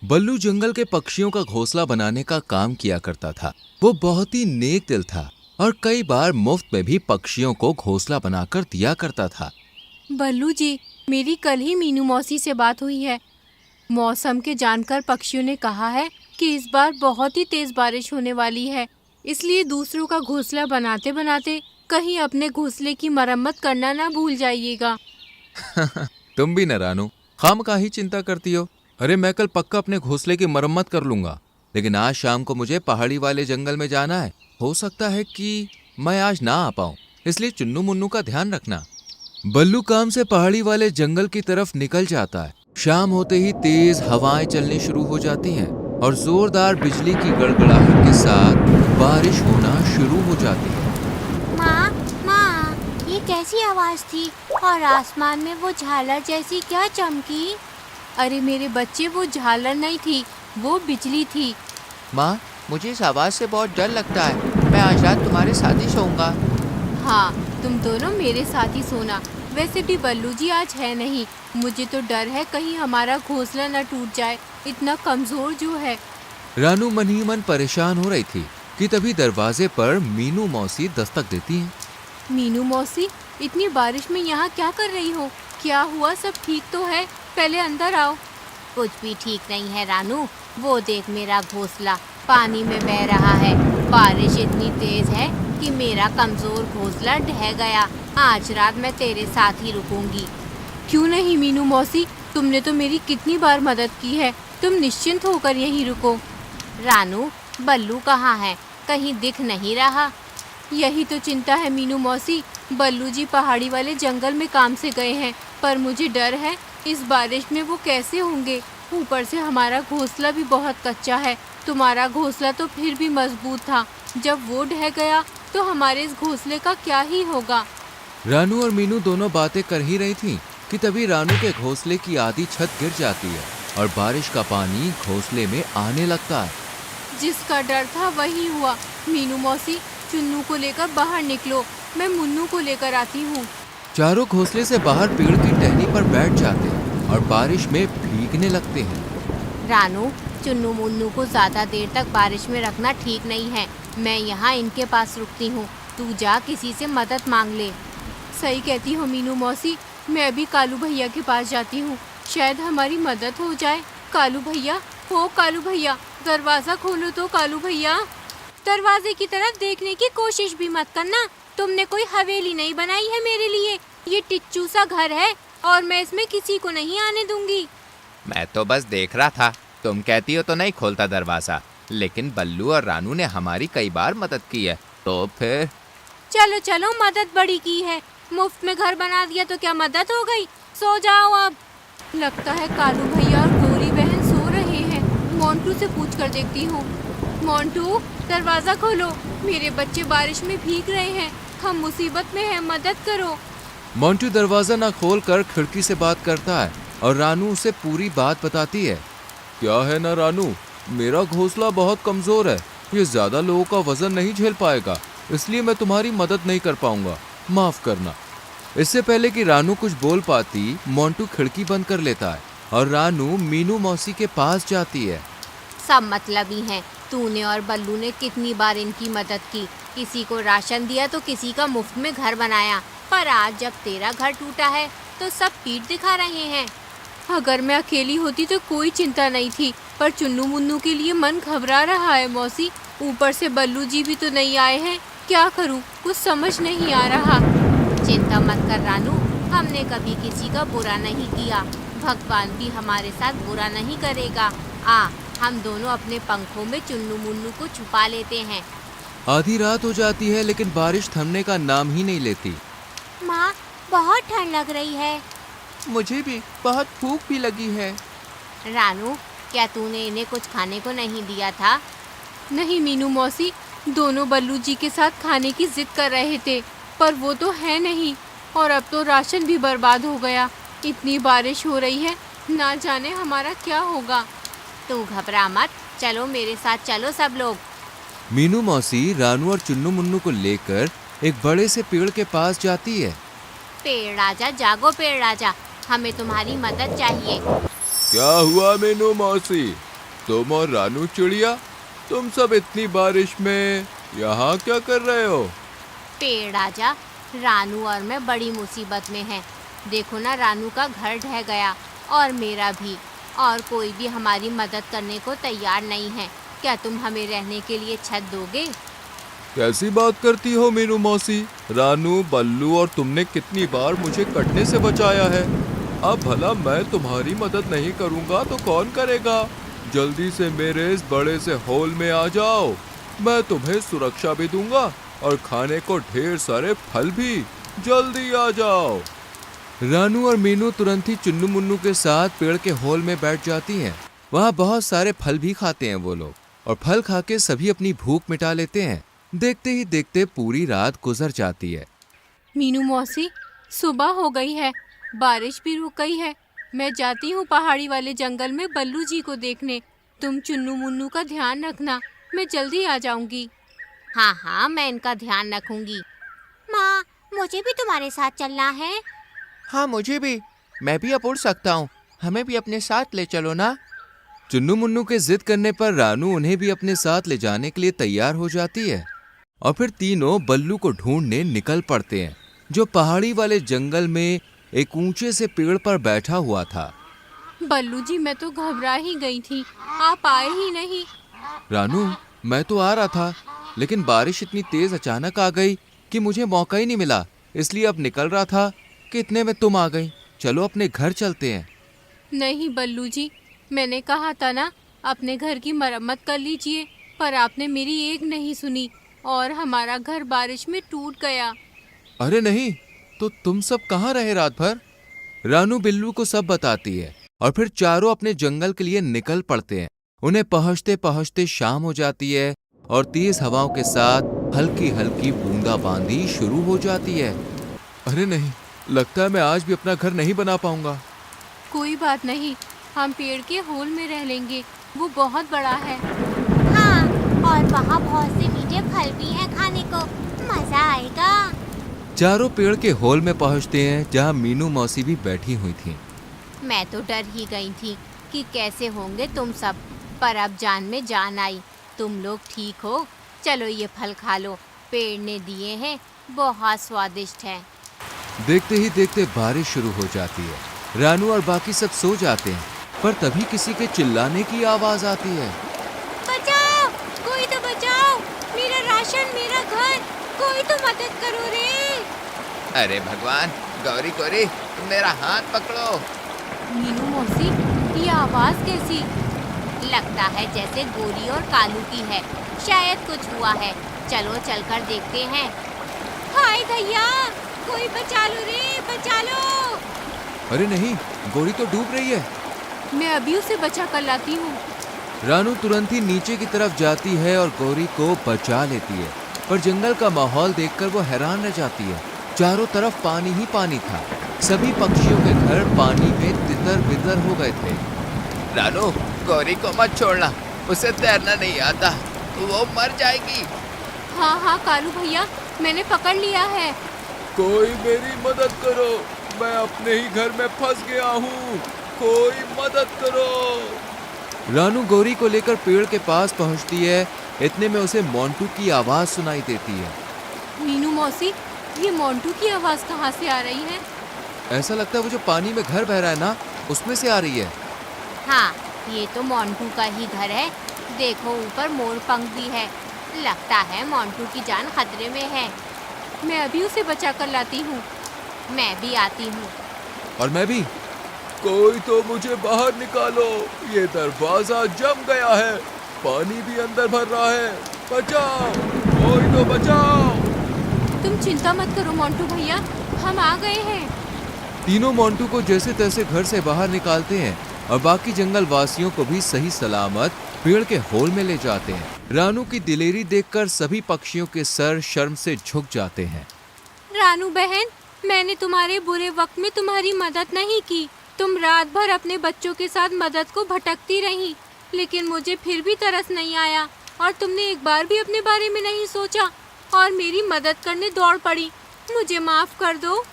बल्लू जंगल के पक्षियों का घोंसला बनाने का काम किया करता था। वो बहुत ही नेक दिल था और कई बार मुफ्त में भी पक्षियों को घोंसला बनाकर दिया करता था। बल्लू जी, मेरी कल ही मीनू मौसी से बात हुई है। मौसम के जानकर पक्षियों ने कहा है कि इस बार बहुत ही तेज बारिश होने वाली है, इसलिए दूसरों का घोंसला बनाते बनाते कहीं अपने घोंसले की मरम्मत करना ना भूल जाइएगा। तुम भी न रानू, खामखा चिंता करती हो। अरे मैं कल पक्का अपने घोंसले की मरम्मत कर लूंगा, लेकिन आज शाम को मुझे पहाड़ी वाले जंगल में जाना है। हो सकता है कि मैं आज ना आ पाऊं, इसलिए चुन्नू मुन्नू का ध्यान रखना। बल्लू काम से पहाड़ी वाले जंगल की तरफ निकल जाता है। शाम होते ही तेज हवाएं चलनी शुरू हो जाती हैं और जोरदार बिजली की गड़गड़ाहट के साथ बारिश होना शुरू हो जाती है। माँ, माँ, ये कैसी आवाज थी और आसमान में वो झालर जैसी क्या चमकी? अरे मेरे बच्चे, वो झालर नहीं थी, वो बिजली थी। माँ, मुझे इस आवाज से बहुत डर लगता है। मैं आज रात तुम्हारे साथ ही सोऊंगा। हाँ, तुम दोनों मेरे साथ ही सोना। वैसे भी बल्लू जी आज है नहीं। मुझे तो डर है कहीं हमारा घोंसला न टूट जाए, इतना कमजोर जो है। रानू मन ही मन परेशान हो रही थी कि तभी दरवाजे पर मीनू मौसी दस्तक देती हैं। मीनू मौसी, इतनी बारिश में यहाँ क्या कर रही हो? क्या हुआ, सब ठीक तो है? पहले अंदर आओ। कुछ भी ठीक नहीं है रानू, वो देख मेरा घोंसला पानी में बह रहा है। बारिश इतनी तेज है कि मेरा कमजोर घोंसला ढह गया। आज रात मैं तेरे साथ ही रुकूंगी। क्यों नहीं मीनू मौसी, तुमने तो मेरी कितनी बार मदद की है। तुम निश्चिंत होकर यहीं रुको। रानू, बल्लू कहाँ है? कहीं दिख नहीं रहा। यही तो चिंता है मीनू मौसी। बल्लू जी पहाड़ी वाले जंगल में काम से गए हैं, पर मुझे डर है इस बारिश में वो कैसे होंगे। ऊपर से हमारा घोंसला भी बहुत कच्चा है। तुम्हारा घोंसला तो फिर भी मजबूत था, जब वो ढह गया तो हमारे इस घोंसले का क्या ही होगा। रानू और मीनू दोनों बातें कर ही रही थीं कि तभी रानू के घोंसले की आधी छत गिर जाती है और बारिश का पानी घोंसले में आने लगता है। जिसका डर था वही हुआ। मीनू मौसी, चुन्नू को लेकर बाहर निकलो, मैं मुन्नू को लेकर आती हूँ। चारों घोंसले से बाहर पेड़ की टहनी पर बैठ जाते हैं और बारिश में भीगने लगते हैं। रानू, चुन्नू मुन्नू को ज्यादा देर तक बारिश में रखना ठीक नहीं है। मैं यहाँ इनके पास रुकती हूँ, तू जा किसी से मदद मांग ले। सही कहती हो मीनू मौसी, मैं अभी कालू भैया के पास जाती हूँ, शायद हमारी मदद हो जाए। कालू भैया, हो कालू भैया, दरवाजा खोलो तो कालू भैया। दरवाजे की तरफ देखने की कोशिश भी मत करना। तुमने कोई हवेली नहीं बनाई है मेरे लिए। ये टिच्चू सा घर है और मैं इसमें किसी को नहीं आने दूंगी। मैं तो बस देख रहा था, तुम कहती हो तो नहीं खोलता दरवाजा, लेकिन बल्लू और रानू ने हमारी कई बार मदद की है, तो फिर। चलो चलो, मदद बड़ी की है। मुफ्त में घर बना दिया तो क्या मदद हो गई? सो जाओ अब। लगता है कालू भैया और गौरी बहन सो रहे हैं। मोंटू से पूछ कर देखती हूँ। मोंटू, दरवाजा खोलो, मेरे बच्चे बारिश में भीग रहे हैं, हम मुसीबत में हैं, मदद करो। मोंटू दरवाजा न खोलकर खिड़की से बात करता है और रानू उसे पूरी बात बताती है। क्या है ना रानू, मेरा घोंसला बहुत कमजोर है, ये ज्यादा लोगों का वजन नहीं झेल पाएगा, इसलिए मैं तुम्हारी मदद नहीं कर पाऊंगा, माफ करना। इससे पहले कि रानू कुछ बोल पाती, मोंटू खिड़की बंद कर लेता है और रानू मीनू मौसी के पास जाती है। सब मतलबी हैं। तूने और बल्लू ने कितनी बार इनकी मदद की, किसी को राशन दिया तो किसी का मुफ्त में घर बनाया, पर आज जब तेरा घर टूटा है तो सब पीठ दिखा रहे हैं। अगर मैं अकेली होती तो कोई चिंता नहीं थी, पर चुन्नू मुन्नू के लिए मन घबरा रहा है मौसी। ऊपर से बल्लू जी भी तो नहीं आए हैं, क्या करूं, कुछ समझ नहीं आ रहा। चिंता मत कर रानू, हमने कभी किसी का बुरा नहीं किया, भगवान भी हमारे साथ बुरा नहीं करेगा। आ, हम दोनों अपने पंखों में चुन्नू मुन्नू को छुपा लेते हैं। आधी रात हो जाती है लेकिन बारिश थमने का नाम ही नहीं लेती। माँ, बहुत ठंड लग रही है। मुझे भी बहुत भूख भी लगी है। रानू, क्या तूने इन्हें कुछ खाने को नहीं दिया था? नहीं मीनू मौसी, दोनों बल्लू जी के साथ खाने की जिद कर रहे थे, पर वो तो है नहीं, और अब तो राशन भी बर्बाद हो गया। इतनी बारिश हो रही है, ना जाने हमारा क्या होगा। तू घबरा मत, चलो मेरे साथ चलो सब लोग। मीनू मौसी रानू और चुन्नू मुन्नू को लेकर एक बड़े से पेड़ के पास जाती है। पेड़ राजा जागो, पेड़ राजा, हमें तुम्हारी मदद चाहिए। क्या हुआ मीनू मौसी, तुम और रानू चिड़िया, तुम सब इतनी बारिश में यहाँ क्या कर रहे हो? पेड़ आजा, रानू और मैं बड़ी मुसीबत में हैं। देखो ना, रानू का घर ढह गया और मेरा भी, और कोई भी हमारी मदद करने को तैयार नहीं है। क्या तुम हमें रहने के लिए छत दोगे? कैसी बात करती हो मीनू मौसी? रानू, बल्लू और तुमने कितनी बार मुझे कटने से बचाया है। अब भला मैं तुम्हारी मदद नहीं करूँगा तो कौन करेगा? जल्दी से मेरे इस बड़े से होल में आ जाओ, मैं तुम्हें सुरक्षा भी दूंगा और खाने को ढेर सारे फल भी। जल्दी आ जाओ। रानू और मीनू तुरंत ही चुन्नू मुन्नू के साथ पेड़ के होल में बैठ जाती हैं। वहाँ बहुत सारे फल भी खाते हैं वो लोग, और फल खा के सभी अपनी भूख मिटा लेते हैं। देखते ही देखते पूरी रात गुजर जाती है। मीनू मौसी, सुबह हो गई है, बारिश भी रुक गई है। मैं जाती हूँ पहाड़ी वाले जंगल में बल्लू जी को देखने। तुम चुन्नू मुन्नू का ध्यान रखना, मैं जल्दी आ जाऊंगी। हाँ हाँ, मैं इनका ध्यान रखूंगी। माँ, मुझे भी तुम्हारे साथ चलना है। हाँ मुझे भी, मैं भी अब उड़ सकता हूँ, हमें भी अपने साथ ले चलो ना। चुन्नू मुन्नू के जिद करने पर रानू उन्हें भी अपने साथ ले जाने के लिए तैयार हो जाती है, और फिर तीनों बल्लू को ढूंढने निकल पड़ते हैं, जो पहाड़ी वाले जंगल में एक ऊंचे से पेड़ पर बैठा हुआ था। बल्लू जी, मैं तो घबरा ही गई थी, आप आए ही नहीं। रानू, मैं तो आ रहा था, लेकिन बारिश इतनी तेज अचानक आ गई कि मुझे मौका ही नहीं मिला। इसलिए अब निकल रहा था कि इतने में तुम आ गई। चलो अपने घर चलते हैं। नहीं बल्लू जी, मैंने कहा था ना, अपने घर की मरम्मत कर लीजिए, पर आपने मेरी एक नहीं सुनी और हमारा घर बारिश में टूट गया। अरे नहीं, तो तुम सब कहाँ रहे रात भर? रानू बिल्लू को सब बताती है, और फिर चारों अपने जंगल के लिए निकल पड़ते हैं। उन्हें पहुंचते पहुंचते शाम हो जाती है, और तेज हवाओं के साथ हल्की हल्की बूंदाबांदी शुरू हो जाती है। अरे नहीं, लगता है मैं आज भी अपना घर नहीं बना पाऊंगा। कोई बात नहीं, हम पेड़ के होल में रह लेंगे, वो बहुत बड़ा है। हाँ, और वहाँ बहुत से मीठे फल भी हैं खाने को, मजा आएगा। चारों पेड़ के होल में पहुंचते हैं, जहां मीनू मौसी भी बैठी हुई थी। मैं तो डर ही गई थी कि कैसे होंगे तुम सब, पर अब जान में जान आई। तुम लोग ठीक हो? चलो ये फल खा लो, पेड़ ने दिए हैं, बहुत स्वादिष्ट है। देखते ही देखते बारिश शुरू हो जाती है। रानू और बाकी सब सो जाते हैं, पर तभी किसी के चिल्लाने की आवाज आती है। बचाओ, कोई तो बचाओ, मेरा राशन, मेरा घर, कोई तो मदद करो रे। अरे भगवान, गौरी गौरी, मेरा हाथ पकड़ो। मीनू मौसी, ये आवाज कैसी? लगता है जैसे गोरी और कालू की है, शायद कुछ हुआ है। चलो चलकर देखते हैं। हाय भैया, कोई बचा लो रे, बचा लो। अरे नहीं, गोरी तो डूब रही है। मैं अभी उसे बचा कर लाती हूँ। रानू तुरंत ही नीचे की तरफ जाती है और गौरी को बचा लेती है, पर जंगल का माहौल देखकर वो हैरान रह जाती है। चारों तरफ पानी ही पानी था। सभी पक्षियों के घर पानी में तितर बितर हो गए थे। रानू, गौरी को मत छोड़ना, उसे तैरना नहीं आता, वो मर जाएगी। हाँ हाँ कालू भैया, मैंने पकड़ लिया है। कोई मेरी मदद करो, मैं अपने ही घर में फंस गया हूँ, कोई मदद करो। रानू गौरी को लेकर पेड़ के पास पहुँचती है। इतने में उसे मोंटू की आवाज सुनाई देती है। मीनू मौसी, ये मोंटू की आवाज कहाँ से आ रही है? ऐसा लगता है वो जो पानी में घर बह रहा है ना, उसमें से आ रही है। हाँ, ये तो मोंटू का ही घर है। देखो ऊपर मोर पंख भी है, लगता है मोंटू की जान खतरे में है। मैं अभी उसे बचा कर लाती हूँ। मैं भी आती हूँ। और मैं भी। कोई तो मुझे बाहर निकालो, ये दरवाजा जम गया है, पानी भी अंदर भर रहा है। बचाओ, कोई तो बचाओ। तुम चिंता मत करो मोंटू भैया, हम आ गए हैं। तीनों मोंटू को जैसे तैसे घर से बाहर निकालते हैं, और बाकी जंगल वासियों को भी सही सलामत पेड़ के होल में ले जाते हैं। रानू की दिलेरी देखकर सभी पक्षियों के सर शर्म से झुक जाते हैं। रानू बहन, मैंने तुम्हारे बुरे वक्त में तुम्हारी मदद नहीं की। तुम रात भर अपने बच्चों के साथ मदद को भटकती रही, लेकिन मुझे फिर भी तरस नहीं आया, और तुमने एक बार भी अपने बारे में नहीं सोचा और मेरी मदद करने दौड़ पड़ी। मुझे माफ कर दो।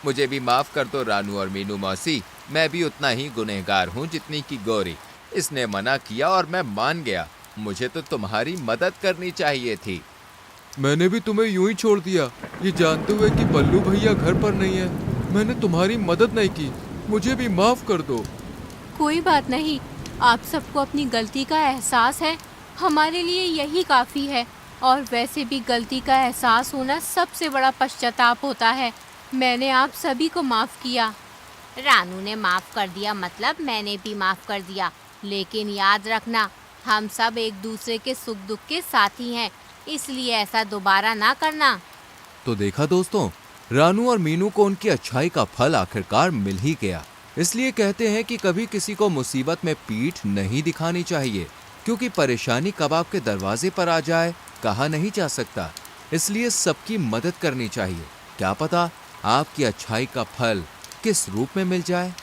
मुझे भी माफ कर दो रानू और मीनू मौसी, मैं भी उतना ही गुनहगार हूँ जितनी की गौरी। इसने मना किया और मैं मान गया। मुझे तो तुम्हारी मदद करनी चाहिए थी। मैंने भी तुम्हें यूं ही छोड़ दिया, ये जानते हुए कि बल्लू भैया घर पर नहीं है। मैंने तुम्हारी मदद नहीं की, मुझे भी माफ कर दो। कोई बात नहीं, आप सबको अपनी गलती का एहसास है, हमारे लिए यही काफ़ी है। और वैसे भी गलती का एहसास होना सबसे बड़ा पश्चाताप होता है। मैंने आप सभी को माफ़ किया। रानू ने माफ़ कर दिया मतलब मैंने भी माफ़ कर दिया। लेकिन याद रखना, हम सब एक दूसरे के सुख दुख के साथी हैं, इसलिए ऐसा दोबारा ना करना। तो देखा दोस्तों, रानू और मीनू को उनकी अच्छाई का फल आखिरकार मिल ही गया। इसलिए कहते हैं कि कभी किसी को मुसीबत में पीठ नहीं दिखानी चाहिए, क्योंकि परेशानी कब आपके दरवाजे पर आ जाए कहा नहीं जा सकता। इसलिए सबकी मदद करनी चाहिए। क्या पता आपकी अच्छाई का फल किस रूप में मिल जाए।